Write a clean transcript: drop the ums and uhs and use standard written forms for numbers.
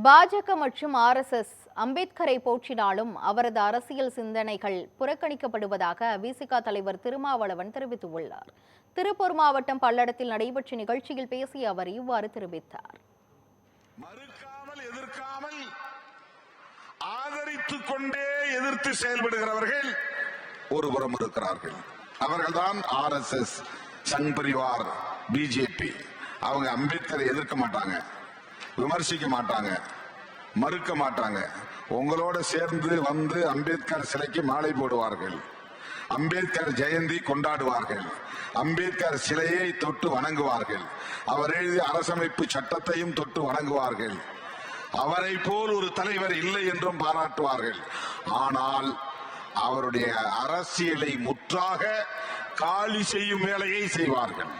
பாஜக மற்றும் RSS அம்பேத்கரை போற்றினாலும் அவரது அரசியல் சிந்தனைகள் புறக்கணிக்கப்படுவதாக விசிக தலைவர் திருமாவளவன் தெரிவித்துள்ளார். திருப்பூர் மாவட்டம் பல்லடத்தில் நடைபெற்ற நிகழ்ச்சியில் பேசிய அவர் இவ்வாறு தெரிவித்தார். மறுக்காமல் எதிர்க்காமல் ஆதரித்துக் கொண்டே எதிர்த்து செயல்படுகிறவர்கள் ஒருபுறம் இருக்கிறார்கள். அவர்கள்தான் RSS, சங் பரிவார், பிஜேபி. அவங்க அம்பேத்கரை எதிர்க்க மாட்டாங்க, விமர்சிக்க மாட்டாங்க, மறுக்க மாட்டாங்க. உங்களோட சேர்ந்து வந்து அம்பேத்கர் சிலைக்கு மாலை போடுவார்கள், அம்பேத்கர் ஜெயந்தி கொண்டாடுவார்கள், அம்பேத்கர் சிலையை தொட்டு வணங்குவார்கள், அவர் எழுதிய அரசமைப்பு சட்டத்தையும் தொட்டு வணங்குவார்கள். அவரை போல் ஒரு தலைவர் இல்லை என்றும் பாராட்டுவார்கள். ஆனால் அவருடைய அரசியலை முற்றாக காலி செய்யும் வேலையை செய்வார்கள்.